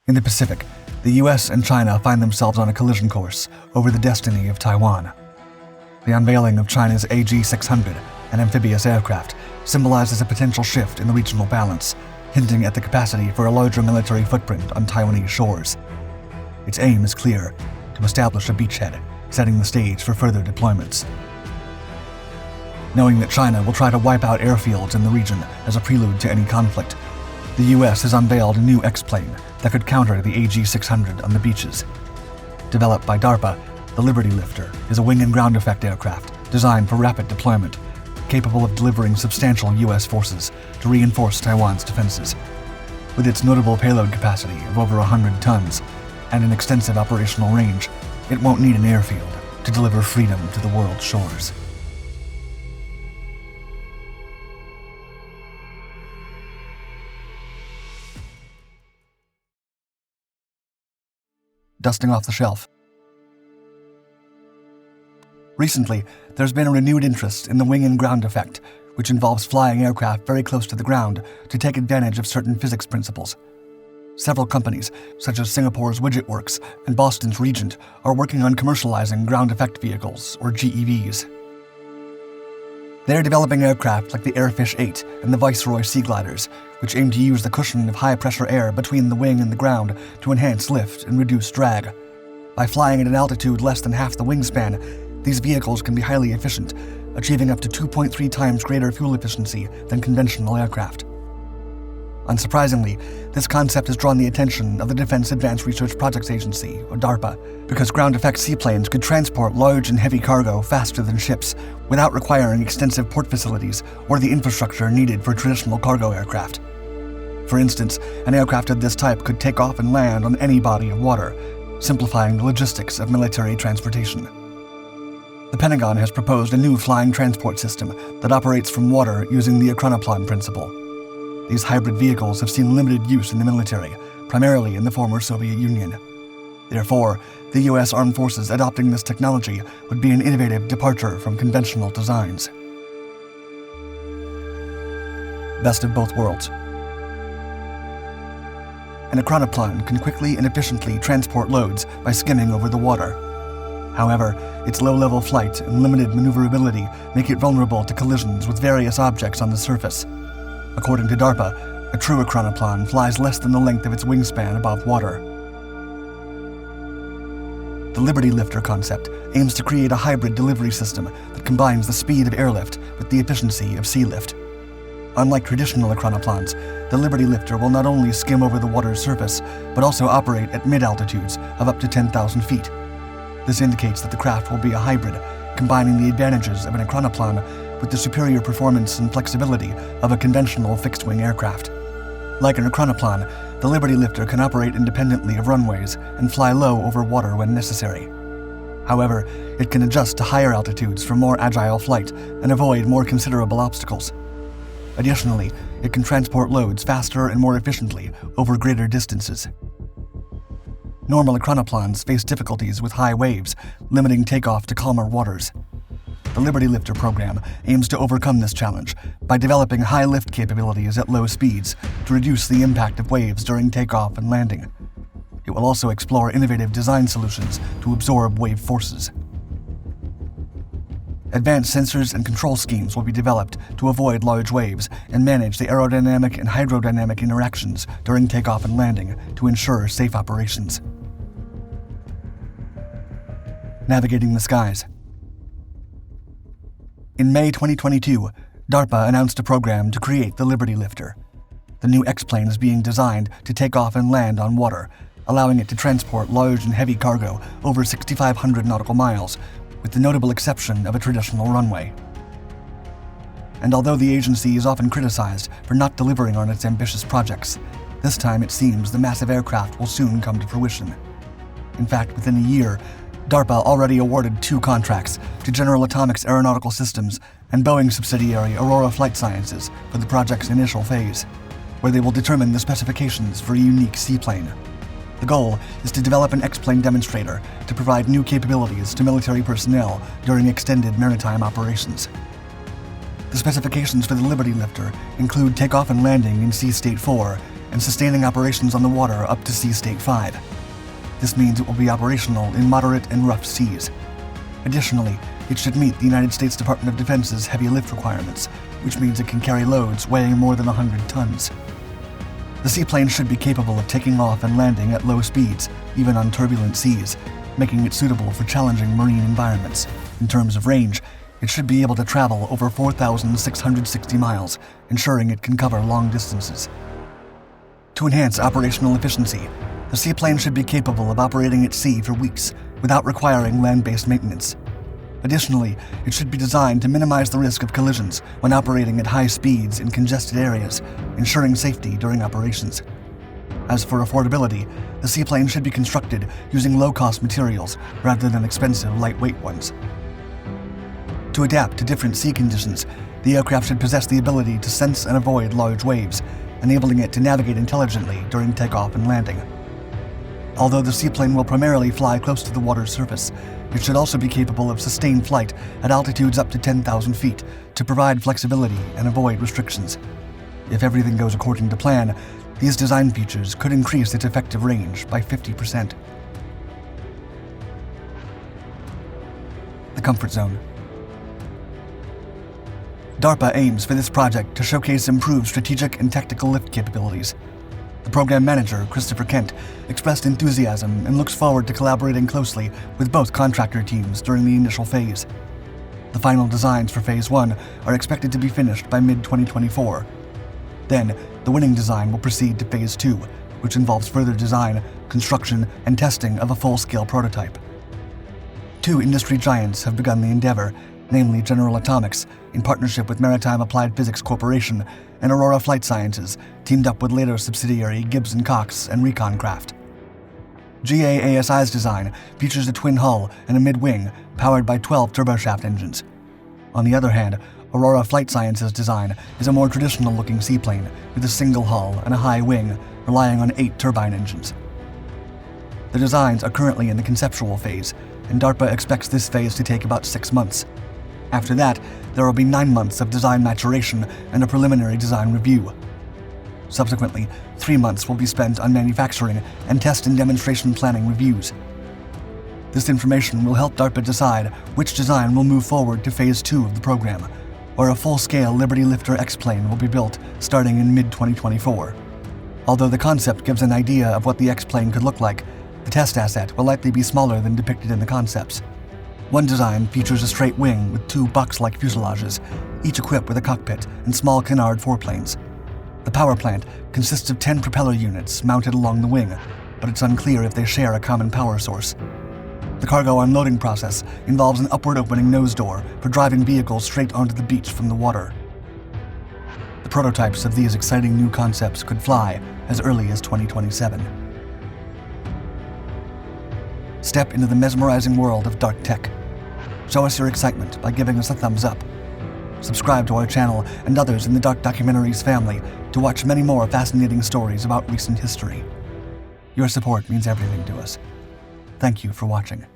In the Pacific, the US and China find themselves on a collision course over the destiny of Taiwan. The unveiling of China's AG-600, an amphibious aircraft, symbolizes a potential shift in the regional balance, hinting at the capacity for a larger military footprint on Taiwanese shores. Its aim is clear: to establish a beachhead, setting the stage for further deployments. Knowing that China will try to wipe out airfields in the region as a prelude to any conflict, the US has unveiled a new X-plane that could counter the AG-600 on the beaches. Developed by DARPA, the Liberty Lifter is a wing and ground effect aircraft designed for rapid deployment, capable of delivering substantial US forces to reinforce Taiwan's defenses. With its notable payload capacity of over 100 tons and an extensive operational range, it won't need an airfield to deliver freedom to the world's shores. Dusting off the shelf. Recently, there's been a renewed interest in the wing and ground effect, which involves flying aircraft very close to the ground to take advantage of certain physics principles. Several companies, such as Singapore's Widget Works and Boston's Regent, are working on commercializing ground effect vehicles, or GEVs. They're developing aircraft like the Airfish 8 and the Viceroy Sea Gliders, which aim to use the cushion of high-pressure air between the wing and the ground to enhance lift and reduce drag. By flying at an altitude less than half the wingspan, these vehicles can be highly efficient, achieving up to 2.3 times greater fuel efficiency than conventional aircraft. Unsurprisingly, this concept has drawn the attention of the Defense Advanced Research Projects Agency, or DARPA, because ground-effect seaplanes could transport large and heavy cargo faster than ships without requiring extensive port facilities or the infrastructure needed for traditional cargo aircraft. For instance, an aircraft of this type could take off and land on any body of water, simplifying the logistics of military transportation. The Pentagon has proposed a new flying transport system that operates from water using the chronoplan principle. These hybrid vehicles have seen limited use in the military, primarily in the former Soviet Union. Therefore, the U.S. Armed Forces adopting this technology would be an innovative departure from conventional designs. Best of both worlds. An chronoplan can quickly and efficiently transport loads by skimming over the water. However, its low-level flight and limited maneuverability make it vulnerable to collisions with various objects on the surface. According to DARPA, a true chronoplan flies less than the length of its wingspan above water. The Liberty Lifter concept aims to create a hybrid delivery system that combines the speed of airlift with the efficiency of sea lift. Unlike traditional chronoplans, the Liberty Lifter will not only skim over the water's surface, but also operate at mid-altitudes of up to 10,000 feet. This indicates that the craft will be a hybrid, combining the advantages of an chronoplan with the superior performance and flexibility of a conventional fixed-wing aircraft. Like an chronoplan, the Liberty Lifter can operate independently of runways and fly low over water when necessary. However, it can adjust to higher altitudes for more agile flight and avoid more considerable obstacles. Additionally, it can transport loads faster and more efficiently over greater distances. Normal chronoplans face difficulties with high waves, limiting takeoff to calmer waters. The Liberty Lifter program aims to overcome this challenge by developing high lift capabilities at low speeds to reduce the impact of waves during takeoff and landing. It will also explore innovative design solutions to absorb wave forces. Advanced sensors and control schemes will be developed to avoid large waves and manage the aerodynamic and hydrodynamic interactions during takeoff and landing to ensure safe operations. Navigating the skies. In May 2022, DARPA announced a program to create the Liberty Lifter. The new X-plane is being designed to take off and land on water, allowing it to transport large and heavy cargo over 6,500 nautical miles, with the notable exception of a traditional runway. And although the agency is often criticized for not delivering on its ambitious projects, this time it seems the massive aircraft will soon come to fruition. In fact, within a year, DARPA already awarded 2 contracts to General Atomics Aeronautical Systems and Boeing subsidiary Aurora Flight Sciences for the project's initial phase, where they will determine the specifications for a unique seaplane. The goal is to develop an X-plane demonstrator to provide new capabilities to military personnel during extended maritime operations. The specifications for the Liberty Lifter include takeoff and landing in Sea State 4 and sustaining operations on the water up to Sea State 5. This means it will be operational in moderate and rough seas. Additionally, it should meet the United States Department of Defense's heavy lift requirements, which means it can carry loads weighing more than 100 tons. The seaplane should be capable of taking off and landing at low speeds, even on turbulent seas, making it suitable for challenging marine environments. In terms of range, it should be able to travel over 4,660 miles, ensuring it can cover long distances. To enhance operational efficiency, the seaplane should be capable of operating at sea for weeks without requiring land-based maintenance. Additionally, it should be designed to minimize the risk of collisions when operating at high speeds in congested areas, ensuring safety during operations. As for affordability, the seaplane should be constructed using low-cost materials rather than expensive, lightweight ones. To adapt to different sea conditions, the aircraft should possess the ability to sense and avoid large waves, enabling it to navigate intelligently during takeoff and landing. Although the seaplane will primarily fly close to the water's surface, it should also be capable of sustained flight at altitudes up to 10,000 feet to provide flexibility and avoid restrictions. If everything goes according to plan, these design features could increase its effective range by 50%. The comfort zone. DARPA aims for this project to showcase improved strategic and tactical lift capabilities. The program manager, Christopher Kent, expressed enthusiasm and looks forward to collaborating closely with both contractor teams during the initial phase. The final designs for Phase 1 are expected to be finished by mid-2024. Then, the winning design will proceed to Phase 2, which involves further design, construction, and testing of a full-scale prototype. Two industry giants have begun the endeavor, namely General Atomics, in partnership with Maritime Applied Physics Corporation, and Aurora Flight Sciences, teamed up with later subsidiary Gibbs & Cox and Reconcraft. GAASI's design features a twin hull and a mid-wing powered by 12 turboshaft engines. On the other hand, Aurora Flight Sciences' design is a more traditional-looking seaplane with a single hull and a high wing, relying on 8 turbine engines. The designs are currently in the conceptual phase, and DARPA expects this phase to take about 6 months. After that, there will be 9 months of design maturation and a preliminary design review. Subsequently, 3 months will be spent on manufacturing and test and demonstration planning reviews. This information will help DARPA decide which design will move forward to Phase 2 of the program, where a full-scale Liberty Lifter X-plane will be built starting in mid-2024. Although the concept gives an idea of what the X-plane could look like, the test asset will likely be smaller than depicted in the concepts. One design features a straight wing with 2 box-like fuselages, each equipped with a cockpit and small canard foreplanes. The power plant consists of 10 propeller units mounted along the wing, but it's unclear if they share a common power source. The cargo unloading process involves an upward opening nose door for driving vehicles straight onto the beach from the water. The prototypes of these exciting new concepts could fly as early as 2027. Step into the mesmerizing world of dark tech. Show us your excitement by giving us a thumbs up. Subscribe to our channel and others in the Dark Documentaries family to watch many more fascinating stories about recent history. Your support means everything to us. Thank you for watching.